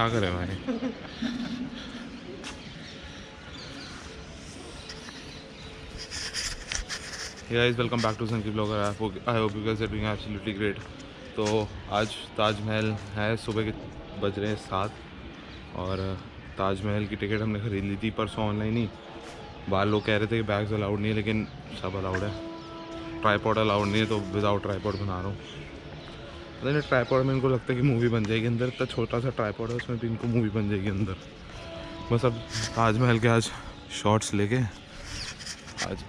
करें भाई। Guys welcome back to Sanki blogger. I hope you guys are doing absolutely great. तो आज ताजमहल है, सुबह के बज रहे हैं 7 और ताजमहल की टिकट हमने ख़रीद ली थी परसों ऑनलाइन ही। बाहर लोग कह रहे थे कि बैग्स अलाउड नहीं है, लेकिन सब अलाउड है। ट्राईपॉड अलाउड नहीं है तो विदाउट ट्राईपॉड बना रहा हूँ। पता नहीं ट्राईपॉड में इनको लगता है कि मूवी बन जाएगी अंदर, इतना छोटा सा ट्राईपॉड है उसमें भी इनको मूवी बन जाएगी अंदर। बस अब ताजमहल के आज शॉट्स लेके आज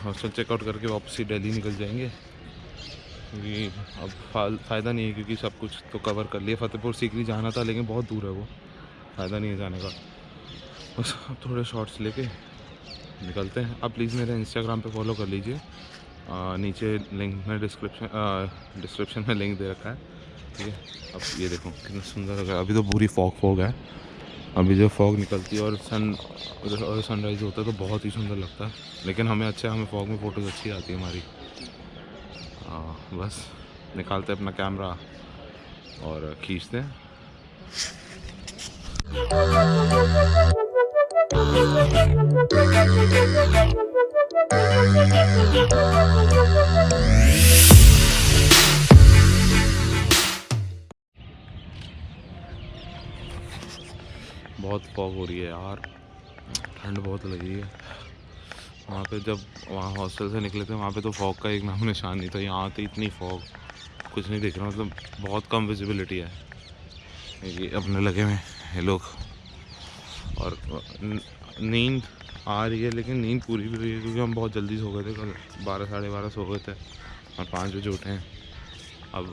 हॉस्टल चेकआउट करके वापस ही दिल्ली निकल जाएंगे, क्योंकि अब फ़ायदा नहीं है, क्योंकि सब कुछ तो कवर कर लिया। फतेहपुर सीकरी जाना था लेकिन बहुत दूर है, वो फ़ायदा नहीं है जाने का। बस अब थोड़े शॉर्ट्स लेके निकलते हैं। आप प्लीज़ मेरे इंस्टाग्राम पे फॉलो कर लीजिए, नीचे लिंक में डिस्क्रिप्शन में लिंक दे रखा है, ठीक है। अब ये देखो कितना सुंदर लग रहा है। अभी तो पूरी फॉग है, अभी जो फॉग निकलती है और सनराइज़ होता है तो बहुत ही सुंदर लगता है। लेकिन हमें फॉग में फ़ोटोज़ अच्छी आती है हमारी। बस निकालते हैं अपना कैमरा और खींचते हैं। बहुत फॉग हो रही है यार, ठंड बहुत लगी है। वहाँ पे जब वहाँ हॉस्टल से निकले थे वहाँ पे तो फॉग का एक नाम निशान नहीं था। यहाँ आते इतनी फॉग, कुछ नहीं दिख रहा, मतलब बहुत कम विजिबिलिटी है। ये अपने लगे हुए हैं लोग और नींद आ रही है, लेकिन नींद पूरी भी रही है, क्योंकि हम बहुत जल्दी सो गए थे। कल 12 साढ़े 12 सो गए थे और 5 बजे उठे हैं। अब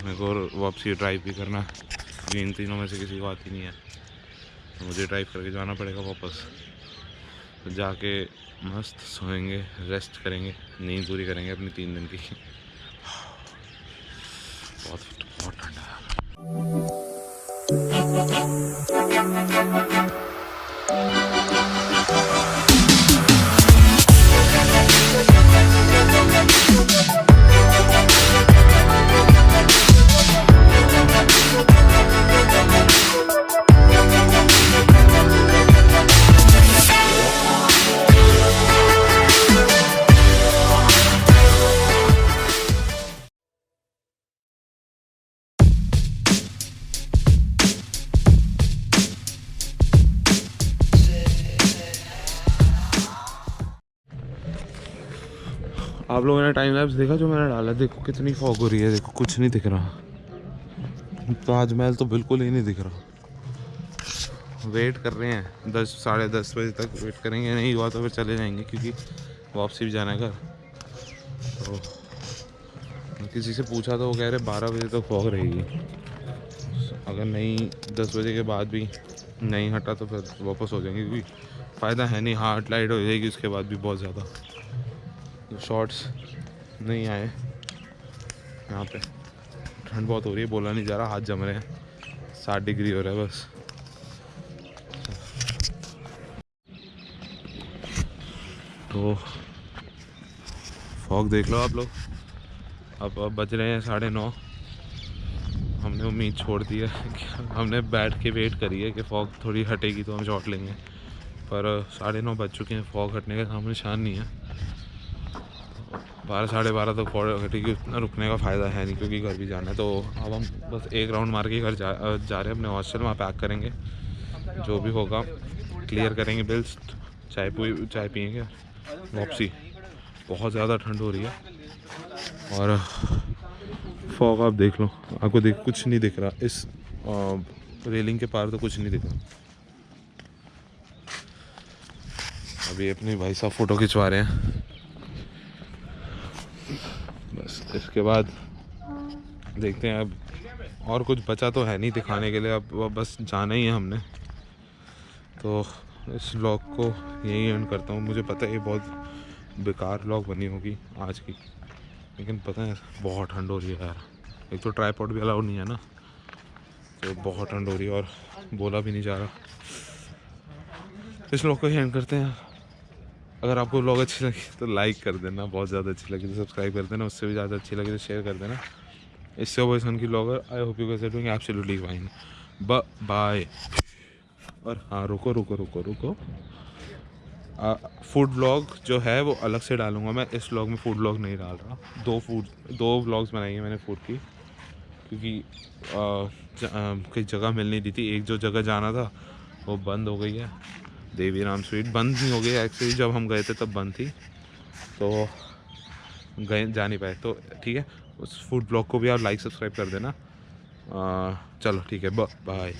मेरे को वापसी ड्राइव भी करना है, क्योंकि इन तीनों में से किसी को आती नहीं है, तो मुझे ड्राइव करके जाना पड़ेगा वापस। तो जाके मस्त सोएंगे, रेस्ट करेंगे, नींद पूरी करेंगे अपनी 3 दिन की। बहुत ठंडा है। आप लोगों ने टाइम लैप्स देखा जो मैंने डाला? देखो कितनी फॉग हो रही है, देखो कुछ नहीं दिख रहा। ताजमहल तो बिल्कुल ही नहीं दिख रहा। वेट कर रहे हैं 10 साढ़े 10 बजे तक वेट करेंगे, नहीं हुआ तो फिर चले जाएंगे, क्योंकि वापसी भी जाना है घर। तो किसी से पूछा तो वो कह रहे 12 बजे तक फॉग रहेगी। अगर नहीं 10 बजे के बाद भी नहीं हटा तो फिर वापस हो जाएंगे, क्योंकि फ़ायदा है नहीं। हार्ट लाइट हो जाएगी उसके बाद भी बहुत ज़्यादा। तो शॉर्ट्स नहीं आए, यहाँ पे ठंड बहुत हो रही है, बोला नहीं जा रहा, हाथ जम रहे हैं। 60 डिग्री हो रहा है बस। तो फॉग देख लो आप लोग। अब बज रहे हैं 9:30। हमने उम्मीद छोड़ दी है, हमने बैठ के वेट करी है कि फॉग थोड़ी हटेगी तो हम शॉट लेंगे, पर 9:30 बज चुके हैं, फॉग हटने का नाम निशान नहीं है। 12 साढ़े 12 तक फॉग हटेगी, उतना रुकने का फ़ायदा है नहीं, क्योंकि घर भी जाना है। तो अब हम बस एक राउंड मार के घर जा रहे हैं अपने हॉस्टल। वहाँ पैक करेंगे, जो भी होगा क्लियर करेंगे बिल्स, चाय पियेंगे, वापसी। बहुत ज़्यादा ठंड हो रही है और फॉग आप देख लो, आपको कुछ नहीं दिख रहा। इस रेलिंग के पार तो कुछ नहीं दिख रहा। अभी अपने भाई साहब फ़ोटो खिंचवा रहे हैं, बस इसके बाद देखते हैं। अब और कुछ बचा तो है नहीं दिखाने के लिए, अब बस जाना ही है हमने। तो इस व्लॉग को यही एंड करता हूँ। मुझे पता है ये बहुत बेकार व्लॉग बनी होगी आज की, लेकिन पता है बहुत ठंड हो रही है यार। एक तो ट्राईपॉड भी अलाउड नहीं है ना, तो बहुत ठंड हो रही है और बोला भी नहीं जा रहा। इस व्लॉग को ही एंड करते हैं। अगर आपको व्लॉग अच्छी लगी तो लाइक कर देना, बहुत ज़्यादा अच्छी लगी तो सब्सक्राइब कर देना, उससे भी ज़्यादा अच्छी लगी तो शेयर कर देना। इससे वो सन की vlogger. I hope you guys are doing absolutely fine. Bye. और हाँ, रुको रुको रुको रुको, फूड व्लॉग जो है वो अलग से डालूंगा मैं, इस व्लॉग में फूड व्लॉग नहीं डाल रहा। दो व्लॉग्स बनाई हैं मैंने फूड की, क्योंकि कोई जगह मिल नहीं रही थी। एक जो जगह जाना था वो बंद हो गई है, देवी राम स्वीट बंद नहीं हो गई एक्चुअली, जब हम गए थे तब बंद थी, तो जा नहीं पाए। तो ठीक है, उस फूड ब्लॉग को भी आप लाइक सब्सक्राइब कर देना। चलो ठीक है, बाय।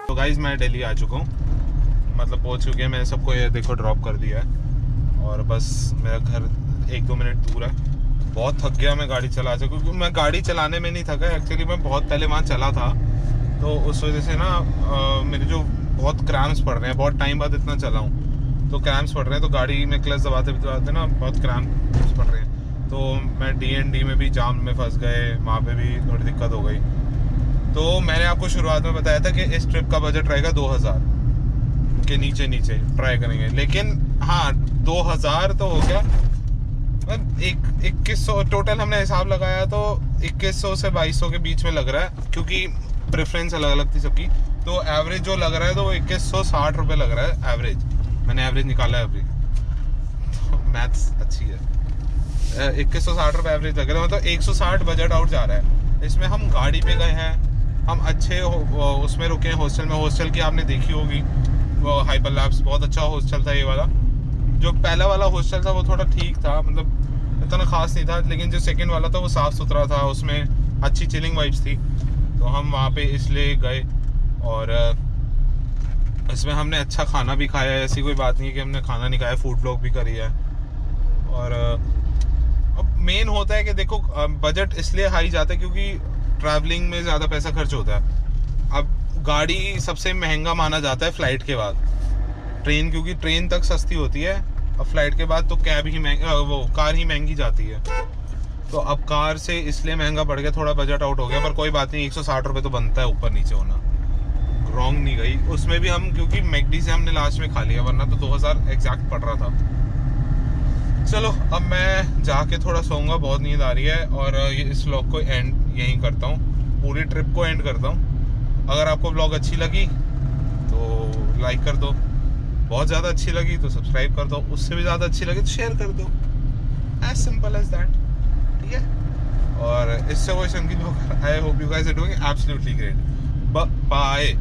तो गाइज मैं दिल्ली आ चुका हूँ, मतलब पहुँच चुके हैं। मैंने सबको ये देखो ड्रॉप कर दिया है, और बस मेरा घर 1-2 मिनट दूर है। बहुत थक गया मैं गाड़ी चला के, क्योंकि मैं गाड़ी चलाने में नहीं थका एक्चुअली, मैं बहुत पहले वहाँ चला था, तो उस वजह से ना मेरे जो बहुत क्रैम्प्स पड़ रहे हैं, बहुत टाइम बाद इतना चला हूँ तो क्रैम्प्स पड़ रहे हैं, तो गाड़ी में क्लच दबाते दबाते ना बहुत क्रैम्प्स पड़ रहे हैं। तो मैं D&D में भी जाम में फंस गए, वहाँ पे भी थोड़ी दिक्कत हो गई। तो मैंने आपको शुरुआत में बताया था कि इस ट्रिप का बजट रहेगा 2000 के नीचे ट्राई करेंगे, लेकिन हाँ 2000 तो हो गया। 2100 टोटल हमने हिसाब लगाया, तो 2100 से 2200 के बीच में लग रहा है, क्योंकि प्रेफरेंस अलग अलग थी सबकी। तो एवरेज जो लग रहा है तो 2160 रुपये लग रहा है एवरेज। मैंने एवरेज निकाला है अभी, तो मैथ्स अच्छी है। 2160 रुपये एवरेज लग रहा है, मतलब 160 बजट आउट जा रहा है। इसमें हम गाड़ी पे गए हैं, हम अच्छे उसमें रुके हैं हॉस्टल में। हॉस्टल की आपने देखी होगी, वो हाइपर लैब्स, बहुत अच्छा हॉस्टल था ये वाला। जो पहला वाला हॉस्टल था वो थोड़ा ठीक था, मतलब इतना खास नहीं था, लेकिन जो सेकंड वाला था वो साफ़ सुथरा था, उसमें अच्छी चिलिंग वाइब्स थी। तो हम वहाँ पे इसलिए गए, और इसमें हमने अच्छा खाना भी खाया है। ऐसी कोई बात नहीं है कि हमने खाना नहीं खाया, फूड व्लॉग भी करी है। और अब मेन होता है कि देखो बजट इसलिए हाई जाता है क्योंकि ट्रैवलिंग में ज़्यादा पैसा खर्च होता है। अब गाड़ी सबसे महंगा माना जाता है फ्लाइट के बाद, ट्रेन, क्योंकि ट्रेन तक सस्ती होती है, अब फ्लाइट के बाद तो कैब ही वो कार ही महंगी जाती है। तो अब कार से इसलिए महंगा पड़ गया, थोड़ा बजट आउट हो गया, पर कोई बात नहीं, 160 रुपये तो बनता है ऊपर नीचे होना, रॉन्ग नहीं गई। उसमें भी हम क्योंकि मैकडी से हमने लास्ट में खा लिया, वरना तो 2000 एग्जैक्ट पड़ रहा था। चलो अब मैं जाके थोड़ा सोऊंगा, बहुत नींद आ रही है, और इस व्लॉग को एंड यहीं करता हूँ, पूरी ट्रिप को एंड करता हूँ। अगर आपको व्लॉग अच्छी लगी तो लाइक कर दो, बहुत ज़्यादा अच्छी लगी तो सब्सक्राइब कर दो, उससे भी ज़्यादा अच्छी लगी तो शेयर कर दो, एज सिंपल एज दैट, ठीक है। और इससे कोई संगीत, I hope you guys are doing absolutely great. Bye.